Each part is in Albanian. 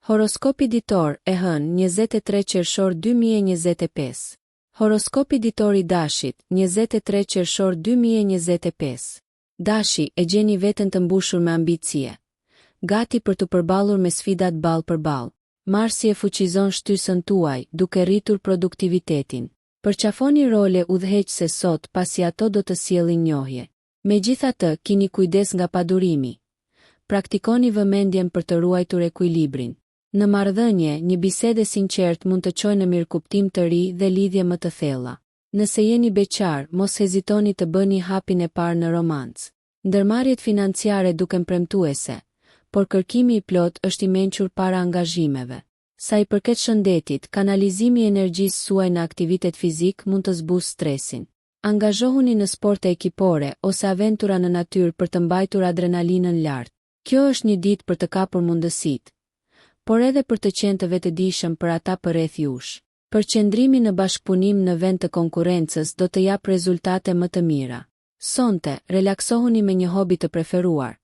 Horoskopi ditor e hënë 23 qershor 2025. Horoskopi ditor i dashit 23 qershor 2025. Dashi e gjeni veten të mbushur me ambicie, gati për të përballur me sfidat ball për ball. Marsi e fuqizon shtysën tuaj duke rritur produktivitetin. Përqafoni role udhëheqëse sot pasi ato do të sjellin njohje. Megjithatë, keni kujdes nga padurimi. Praktikoni vëmendjen për të ruajtur ekuilibrin. Në marrëdhënie, një bisede sinqert mund të çojë në mirëkuptim të ri dhe lidhje më të thella. Nëse jeni beqar, mos hezitoni të bëni hapin e parë në romancë. Ndërmarrjet financiare duken premtuese, por kërkimi i plot është i mençur para angazhimeve. Sa i përket shëndetit, kanalizimi i energjisë suaj në aktivitet fizik mund të zbusë stresin. Angazhohuni në sporte ekipore ose aventura në natyrë për të mbajtur adrenalinën lart. Kjo është një ditë për të kapur mundësitë, por edhe për të qenë të vetëdijshëm për ata përreth jush. Përqendrimi në bashkëpunim në vend të konkurrencës do të jap rezultate më të mira. Sonte, relaksohuni me një hobi të preferuar,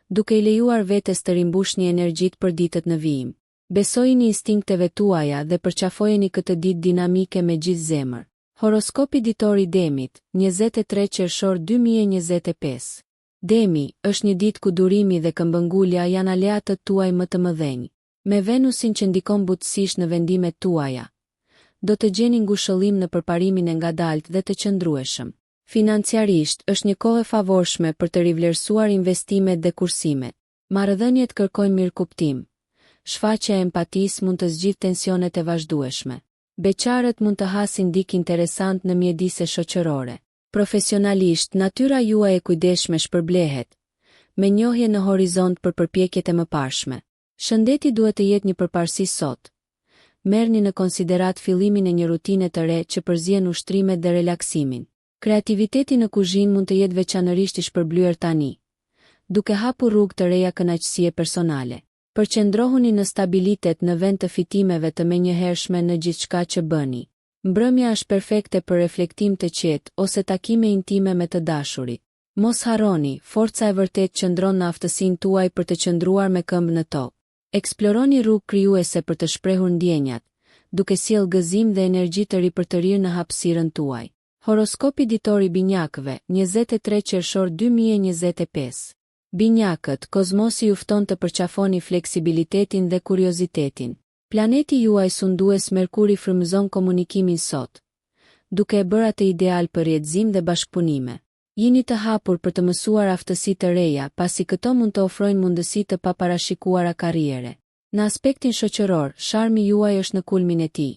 duke i lejuar vetes të rimbushni energjitë për ditët në vijim. Besojini instinkteve tuaja dhe përqafojeni këtë ditë dinamike me gjithë zemër. Horoskopi ditor i Demit, 23 qershor 2025. Demi, është një ditë ku durimi dhe këmbëngulja janë aleatët tuaj më të mëdhenj. Me Venusin që ndikon butësisht në vendimet tuaja, do të gjeni ngushëllim në përparimin e ngadalt dhe të qëndrueshëm. Financiarisht, është një kohë e favorshme për të rivlerësuar investimet dhe kursimet. Marrëdhëniet kërkojnë mirëkuptim. Shfaqja e empatisë mund të zgjidhë tensionet e vazhdueshme. Beqarët mund të hasin dik interesant në mjedise shoqërore. Profesionalisht, natyra juaj e kujdesshme shpërblehet, me njohje në horizont për përpjekjet e mëparshme. Shëndeti duhet të jetë një përparësi sot. Merrni në konsiderat fillimin e një rutine të re që përzihen ushtrimet dhe relaksimin. Kreativiteti në kuzhinë mund të jetë veçanërisht i shpërblyer tani, duke hapur rrugë të reja kënaqësie personale. Përqendrohuni në stabilitet në vend të fitimeve të menjëhershme në gjithçka që bëni. Mbrëmja është perfekte për reflektim të qetë ose takime intime me të dashurit. Mos harroni, forca e vërtet qëndron në aftësinë tuaj për të qëndruar me këmbë në tokë. Eksploroni rrugë krijuese për të shprehur ndjenjat, duke sjellë gëzim dhe energji të ri për të rirë në hapësirën tuaj. Horoskopi ditor i binjakëve, 23 qershor 2025. Binjakët, kozmosi ju fton të përqafoni fleksibilitetin dhe kuriozitetin. Planeti juaj sundues Merkuri frymëzon komunikimin sot, duke e bërë atë ideal për rrjedhim dhe bashkëpunime. Jini të hapur për të mësuar aftësi të reja, pasi këto mund të ofrojnë mundësi të paparashikuara karriere. Në aspektin shoqëror, sharmi juaj është në kulmin e tij.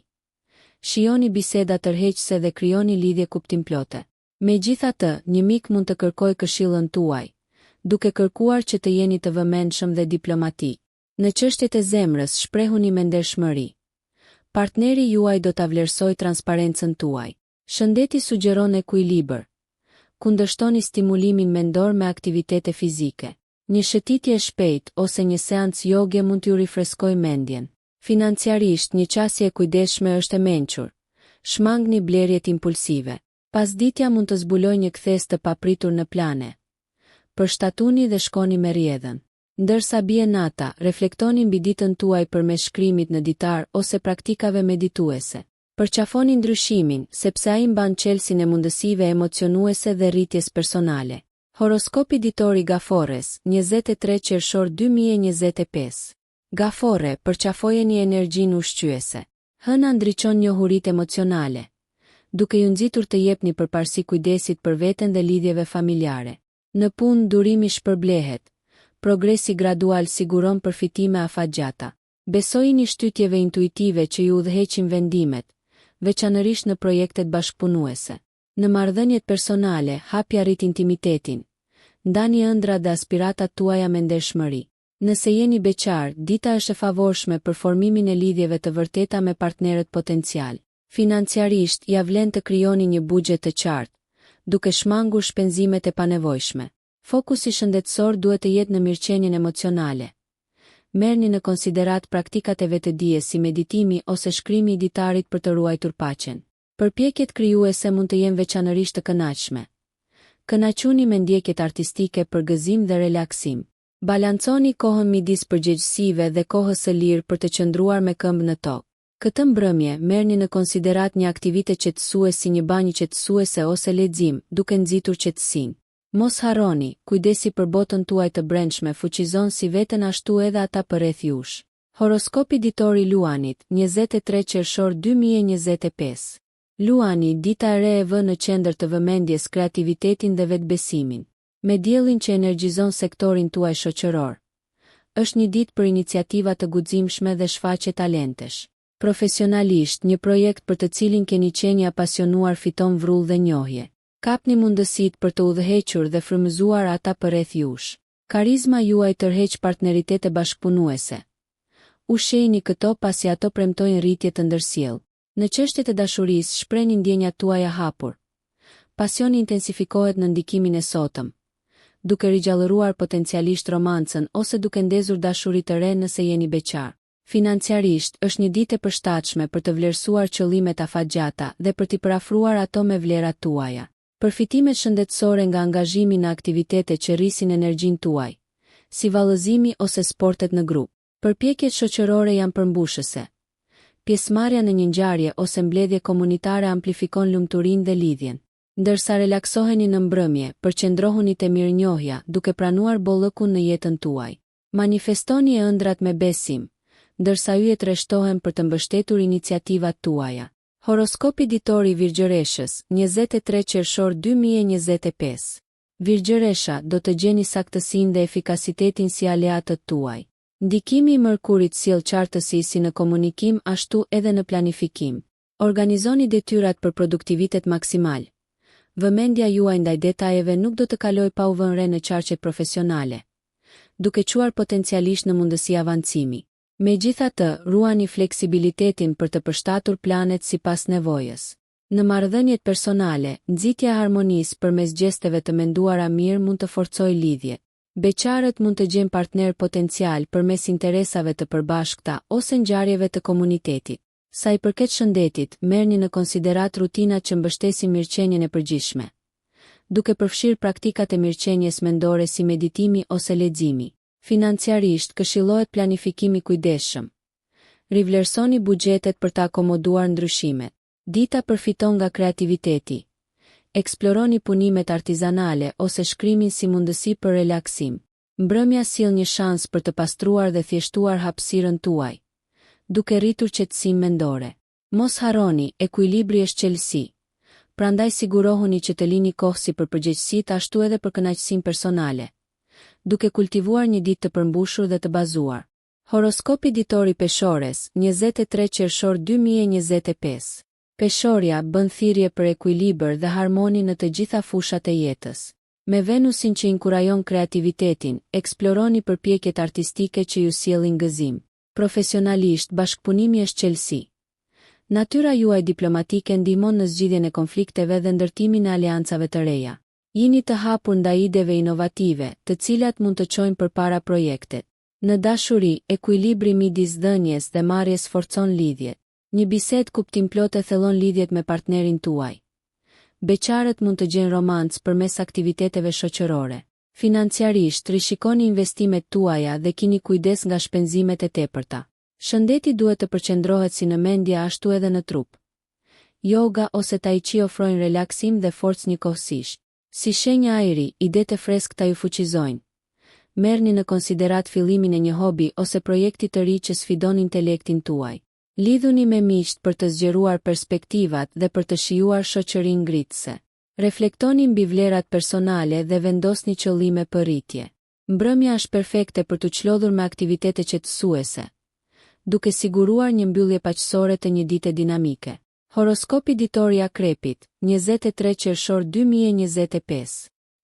Shijoni biseda tërheqëse dhe krijoni lidhje kuptimplote. Megjithatë, një mik mund të kërkojë këshillën tuaj, duke kërkuar që të jeni të vëmendshëm dhe diplomatik. Në çështjet e zemrës shprehuni me ndershmëri. Partneri juaj do ta vlerësojë transparencën tuaj. Shëndeti sugjeron ekuilibër. Kundërshtoni stimulimin mendor me aktivitete fizike. Një shëtitje e shpejtë ose një seancë joge mund t'ju rifreskojë mendjen. Financiarisht, një qasje e kujdesshme është e mençur. Shmangni blerjet impulsive. Pasditja mund të zbulojë një kthes të papritur në plane. Përshtatuni dhe shkoni me rrjedhën. Ndërsa bie nata, reflektoni mbi ditën tuaj përmes shkrimit në ditar ose praktikave medituese. Përqafoni ndryshimin, sepse ai mban çelësin e mundësive emocionuese dhe rritjes personale. Horoskopi ditor i Gafores, 23 qershor 2025. Gafore, përqafojeni energjinë ushqyese. Hëna ndriçon njohuritë emocionale, duke ju nxitur të jepni përparësi kujdesit për veten dhe lidhjeve familjare. Në punë durimi shpërblehet. Progresi gradual siguron përfitime afatgjata. Besojini shtytjeve intuitive që ju udhëheqin vendimet, veçanërisht në projektet bashkëpunuese. Në marrëdhëniet personale, hapja rrit intimitetin. Ndani ëndra dhe aspiratat tuaja me ndershmëri. Nëse jeni beqar, dita është e favorshme për formimin e lidhjeve të vërteta me partnerët potencial. Financiarisht, ja vlen të krijoni një buxhet të qartë, duke shmangur shpenzimet e panevojshme. Fokusi shëndetësor duhet të jetë në mirëqenien emocionale. Merrni në konsiderat praktikat e vetëdijes si meditimi ose shkrimi i ditarit për të ruajtur paqen. Përpjekjet krijuese mund të jenë veçanërisht të kënaqshme. Kënaquni me ndjekjet artistike për gëzim dhe relaksim. Balanconi kohën midis përgjegjësive dhe kohës së lirë për të qëndruar me këmbë në tokë. Këtë mbrëmje, merrni në konsiderat një aktivitet qetësues si një banjë qetësuese ose lexim, duke nxitur qetësinë. Mos harroni, kujdesi për botën tuaj të brendshme fuqizon si veten ashtu edhe ata përreth jush. Horoskopi ditor i Luanit, 23 qershor 2025. Luani, dita e re e vë në qendër të vëmendjes kreativitetin dhe vetbesimin. Me diellin që energjizon sektorin tuaj shoqëror. Është një ditë për iniciativa të guximshme dhe shfaqje talentesh. Profesionalisht, një projekt për të cilin keni qenë apasionuar fiton vrull dhe njohje. Kapni mundësitë për të udhëhequr dhe frymëzuar ata përreth jush. Karizma juaj tërheq partneritete bashkëpunuese. Ushqejini këto pasi ato premtojnë rritje të ndërsjellë. Në çështjet e dashurisë shprehni ndjenjat tuaja hapur. Pasioni intensifikohet në ndikimin e sotëm, duke rigjallëruar potencialisht romancën ose duke ndezur dashuri të re nëse jeni beqar. Financiarisht, është një ditë e përshtatshme për të vlerësuar qëllimet afatgjata dhe për t'i parafruar ato me vlerat tuaja. Përfitimet shëndetësore nga angazhimi në aktivitete që rrisin energjinë tuaj, si vallëzimi ose sportet në grup. Përpjekjet shoqërore janë përmbushëse. Pjesëmarrja në një ngjarje ose mbledhje komunitare amplifikon lumturinë dhe lidhjen. Ndërsa relaksoheni në mbrëmje, përqendrohuni te mirënjohja, duke pranuar bollëkun në jetën tuaj. Manifestoni ëndrat me besim, ndërsa yjet rreshtohen për të mbështetur iniciativat tuaja. Horoskopi ditor i Virgjëreshës, 23 qershor 2025. Virgjëresha, do të gjeni saktësinë dhe efikasitetin si aleatët tuaj. Ndikimi i Mërkurit sjell qartësi si në komunikim ashtu edhe në planifikim. Organizoni detyrat për produktivitet maksimal. Vëmendja juaj ndaj detajeve nuk do të kaloj pa u vënë re në qarqet profesionale, duke quar potencialisht në mundësi avancimi. Megjithatë, ruani fleksibilitetin për të përshtatur planet sipas nevojës. Në marrëdhëniet personale, nxitja e harmonisë përmes gjesteve të menduara mirë mund të forcojë lidhjet. Beqarët mund të gjejnë partner potencial përmes interesave të përbashkëta ose ngjarjeve të komunitetit. Sa i përket shëndetit, merrni në konsiderat rutinat që mbështesin mirëqenien e përgjithshme, duke përfshirë praktikat e mirëqenies mendore si meditimi ose leximi. Financiarisht, këshillohet planifikimi kujdesshëm. Rivlerësoni buxhetet për të akomoduar ndryshimet. Dita përfiton nga kreativiteti. Eksploroni punimet artizanale ose shkrimin si mundësi për relaksim. Mbrëmja sjell një shans për të pastruar dhe thjeshtuar hapësirën tuaj, duke rritur qetësinë mendore. Mos harroni, ekuilibri është qelësi. Prandaj sigurohuni që të lini kohë si për përgjegjësitë ashtu edhe për kënaqësinë personale, duke kultivuar një ditë të përmbushur dhe të bazuar. Horoskopi ditor i Peshores, 23 qershor 2025. Peshorja bën thirrje për ekuilibër dhe harmoni në të gjitha fushat e jetës. Me Venusin që inkurajon kreativitetin, eksploroni përpjekjet artistike që ju sjellin gëzim. Profesionalisht, bashkëpunimi është qelësi. Natyra juaj diplomatike ndihmon në zgjidhjen e konflikteve dhe ndërtimin e aleancave të reja. Jini të hapur ndaj ideve inovative, të cilat mund të çojnë përpara projektet. Në dashuri, ekuilibri midis dhënies dhe marrjes forcon lidhjet. Një bisedë kuptimplote thellon lidhjet me partnerin tuaj. Beqarët mund të gjejnë romancë përmes aktiviteteve shoqërore. Financiarisht, rishikoni investimet tuaja dhe kini kujdes nga shpenzimet e tepërta. Shëndeti duhet të përqendrohet si në mendje ashtu edhe në trup. Yoga ose tai chi ofrojnë relaksim dhe forcë njëkohësisht. Si shenjë ajri, idetë e freskëta ju fuqizojnë. Merrni në konsiderat fillimin e një hobi ose projekti të ri që sfidon intelektin tuaj. Lidhuni me miqt për të zgjeruar perspektivat dhe për të shijuar shoqërinë ngritëse. Reflektoni mbi vlerat personale dhe vendosni qëllime për rritje. Mbrëmja është perfekte për të çlodhur me aktivitete qetësuese, duke siguruar një mbyllje paqësore të një dite dinamike. Horoskopi ditor i Akrepit, 23 qershor 2025.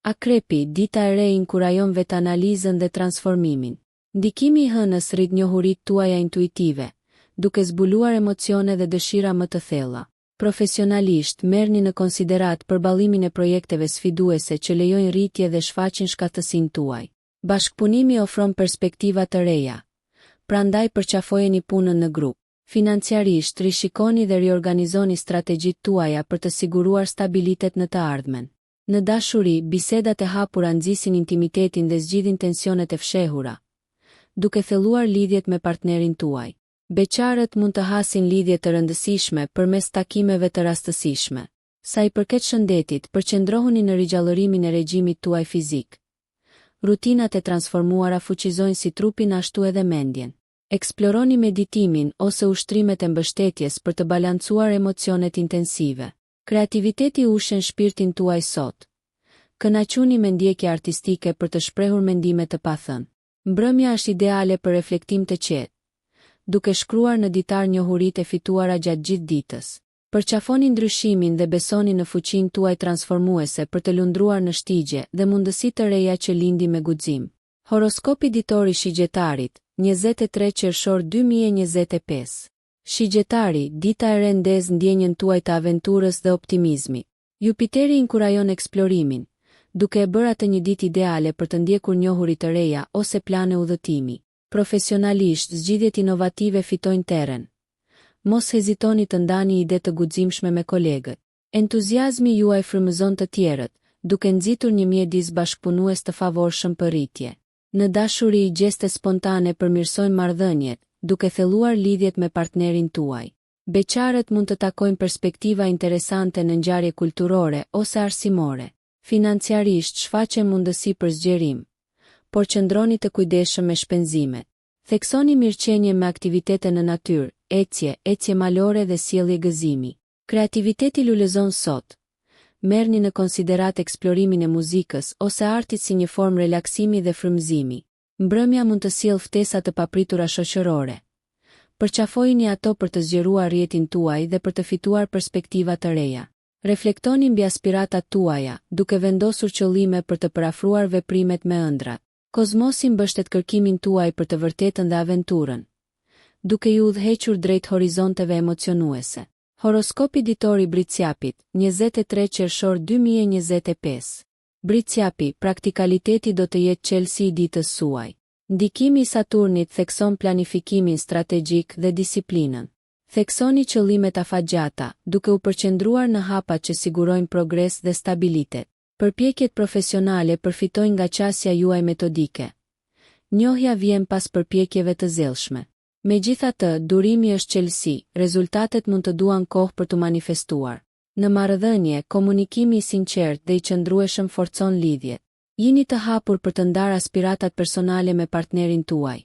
Akrepi, dita e re inkurajon vetanalizën dhe transformimin. Ndikimi i hënës rrit njohuritë tuaja intuitive, duke zbuluar emocione dhe dëshira më të thella. Profesionalisht, merrni në konsiderat përballimin e projekteve sfiduese që lejojnë rritje dhe shfaqin shkatësinë tuaj. Bashkëpunimi ofron perspektiva të reja. Prandaj përqafojeni punën në grup. Financiarisht, rishikoni dhe riorganizoni strategjitë tuaja për të siguruar stabilitet në të ardhmen. Në dashuri, bisedat e hapura nxisin intimitetin dhe zgjidhin tensionet e fshehura, duke thelluar lidhjet me partnerin tuaj. Beqarët mund të hasin lidhje të rëndësishme përmes takimeve të rastësishme. Sa i përket shëndetit, përqendrohuni në rigjallërimin e regjimit tuaj fizik. Rutinat e transformuara fuqizojnë si trupin ashtu edhe mendjen. Eksploroni meditimin ose ushtrimet e mbështetjes për të balancuar emocionet intensive. Kreativiteti ushen shpirtin tuaj sot. Kënaquni me ndjekje artistike për të shprehur mendime të pathënë. Mbrëmja është ideale për reflektim të qetë, duke shkruar në ditar njohuritë e fituara gjatë gjithë ditës. Përqafoni ndryshimin dhe besoni në fuqinë tuaj transformuese për të lundruar në shtigje dhe mundësi të reja që lindi me guxim. Horoskopi ditor i shigjetarit, 23 qershor 2025. Shigjetari, dita e re ndez ndjenjën tuaj të aventurës dhe optimizmit. Jupiteri inkurajon eksplorimin, duke e bërë atë një ditë ideale për të ndjekur njohuri të reja ose plane udhëtimi. Profesionalisht, zgjidhjet inovative fitojnë terren. Mos hezitoni të ndani ide të guximshme me kolegët. Entuziazmi juaj frymëzon të tjerët, duke nxitur një mjedis bashkëpunues të favorshëm për rritje. Në dashuri, gjeste spontane përmirësojnë marrëdhëniet, duke thelluar lidhjet me partnerin tuaj. Beqarët mund të takojnë perspektiva interesante në ngjarje kulturore ose arsimore. Financiarisht, shfaqen mundësi për zgjerim, por qëndroni të kujdesshëm me shpenzimet. Theksoni mirëqenie me aktivitete në natyrë, ecje malore dhe sjellje gëzimi. Kreativiteti lulëzon sot. Merrni në konsiderat eksplorimin e muzikës ose artit si një formë relaksimi dhe frymëzimi. Mbrëmja mund të sjellë ftesa të papritura shoqërore. Përqafojini ato për të zgjeruar rrjetin tuaj dhe për të fituar perspektiva të reja. Reflektoni mbi aspiratat tuaja, duke vendosur qëllime për të parafruar veprimet me ëndrat. Kozmosi mbështet kërkimin tuaj për të vërtetën dhe aventurën, duke ju udhëhequr drejt horizonteve emocionuese. Horoskopi ditor i Briciapit, 23 qershor 2025. Briciapi, praktikaliteti do të jetë çelësi i ditës suaj. Ndikimi i Saturnit thekson planifikimin strategjik dhe disiplinën. Theksoni qëllimet afatgjata, duke u përqendruar në hapat që sigurojnë progres dhe stabilitet. Përpjekjet profesionale përfitojnë nga qasja juaj metodike. Njohja vjen pas përpjekjeve të zellshme. Megjithatë, durimi është çelësi, rezultatet mund të duan kohë për të manifestuar. Në marrëdhënie, komunikimi i sinqert dhe i qëndrueshëm forcon lidhjet. Jini të hapur për të ndarë aspiratat personale me partnerin tuaj.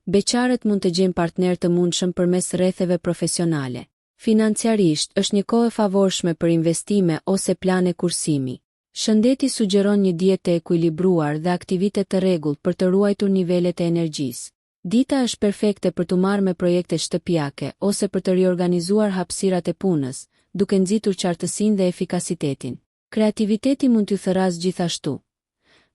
Beqarët mund të gjejnë partner të mundshëm përmes rretheve profesionale. Financiarisht, është një kohë e favorshme për investime ose plane kursimi. Shëndeti sugjeron një dietë të ekuilibruar dhe aktivitet të rregullt për të ruajtur nivelet e energjisë. Dita është perfekte për të marrë me projekte shtëpiake ose për të riorganizuar hapësirat e punës, duke nxitur qartësinë dhe efikasitetin. Kreativiteti mund t'ju thërrasë gjithashtu.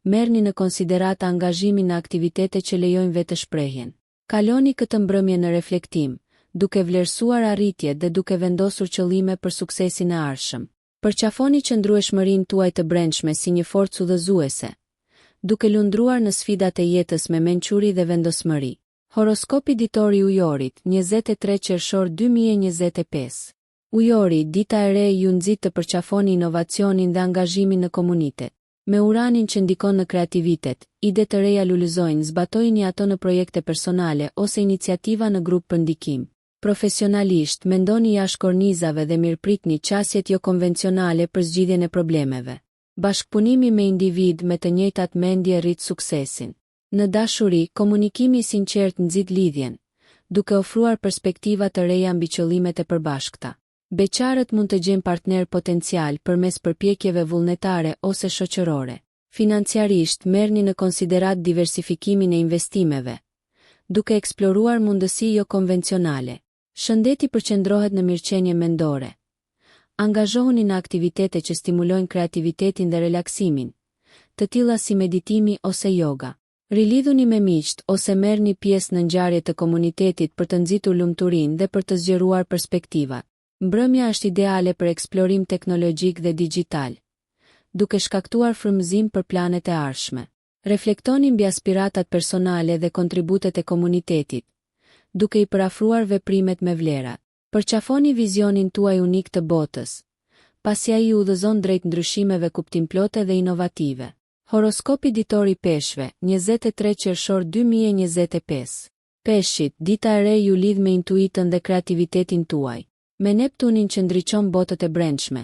Merrni në konsiderat angazhimin në aktivitete që lejojnë vetëshprehjen. Kaloni këtë mbrëmje në reflektim, duke vlerësuar arritjet dhe duke vendosur qëllime për suksesin e ardhshëm. Përqafoni qëndrueshmërinë tuaj të brendshme si një forcë udhëzuese, duke lundruar në sfidat e jetës me mençuri dhe vendosmëri. Horoskopi ditor i Ujorit, 23 qershor 2025. Ujori, dita e re ju nxit të përqafoni inovacionin dhe angazhimin në komunitet. Me uranin që ndikon në kreativitet, ide të reja lulëzojnë, zbatojini ato në projekte personale ose iniciativa në grup për ndikim. Profesionalisht, mendoni jashtë kornizave dhe mirëpritni qasjet jo konvencionale për zgjidhjen e problemeve. Bashkëpunimi me individ me të njëjtat mendje rrit suksesin. Në dashuri, komunikimi i sinqert nxit lidhjen, duke ofruar perspektiva të reja mbi qëllimet e përbashkëta. Beqarët mund të gjejnë partner potencial përmes përpjekjeve vullnetare ose shoqërore. Financiarisht, merrni në konsiderat diversifikimin e investimeve, duke eksploruar mundësi jo konvencionale. Shëndeti përqendrohet në mirëqenie mendore. Angazhohuni në aktivitete që stimulojnë kreativitetin dhe relaksimin, të tilla si meditimi ose yoga. Rilidhuni me miqt ose merrni pjesë në ngjarje të komunitetit për të nxitur lumturinë dhe për të zgjeruar perspektivat. Mbrëmja është ideale për eksplorim teknologjik dhe digital, duke shkaktuar frymëzim për planet e ardhshme. Reflektoni mbi aspiratat personale dhe kontributet e komunitetit, duke i parafruar veprimet me vlera. Përqafoni vizionin tuaj unik të botës, pasi ai udhëzon drejt ndryshimeve kuptimplote dhe inovative. Horoskopi ditor i peshqve, 23 qershor 2025. Peshqit, dita e re ju lidh me intuitën dhe kreativitetin tuaj. Me Neptunin që ndriçon botët e brendshme,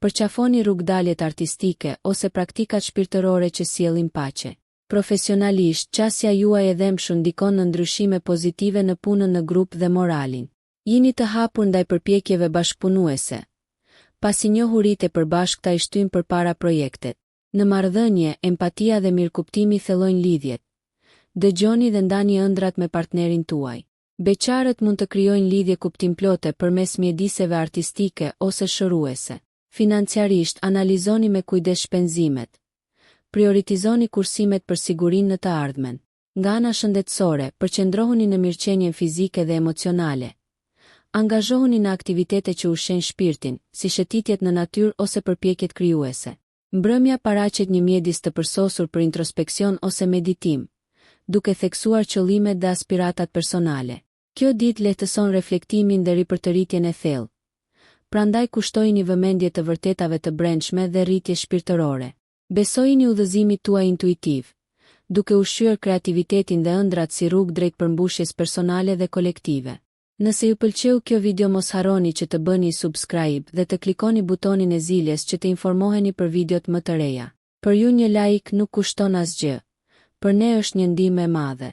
përqafoni rrugdaljet artistike ose praktikat shpirtërore që sjellin paqe. Profesionalisht, qasja juaj e dhemshun ndikon në ndryshime pozitive në punën në grup dhe moralin. Jini të hapur ndaj përpjekjeve bashkëpunuese, pasi njohuritë e përbashkëta i shtyjnë përpara projektet. Në marrëdhënie, empatia dhe mirëkuptimi thellojnë lidhjet. Dëgjoni dhe ndani ëndrat me partnerin tuaj. Beqarët mund të krijojnë lidhje kuptimplote përmes mjediseve artistike ose shëruese. Financiarisht, analizoni me kujdes shpenzimet. Prioritizoni kursimet për sigurinë në të ardhmen. Nga ana shëndetësore, përqendrohuni në mirëqenien fizike dhe emocionale. Angazhohuni në aktivitete që ushqejnë shpirtin, si shëtitjet në natyrë ose përpjekjet krijuese. Mbrëmja paraqet një mjedis të përsosur për introspeksion ose meditim, duke theksuar qëllimet dhe aspiratat personale. Kjo ditë lehtëson reflektimin dhe ripërtëritjen e thellë. Prandaj kushtojini vëmendje të vërtetave të brendshme dhe rritje shpirtërore. Besojini udhëzimit tuaj intuitiv, duke ushqyer kreativitetin dhe ëndrat si rrugë drejt përmbushjes personale dhe kolektive. Nëse ju pëlqeu kjo video, mos harroni që të bëni subscribe dhe të klikoni butonin e ziljes që të informoheni për videot më të reja. Për ju një like nuk kushton asgjë, për ne është një ndihmë e madhe.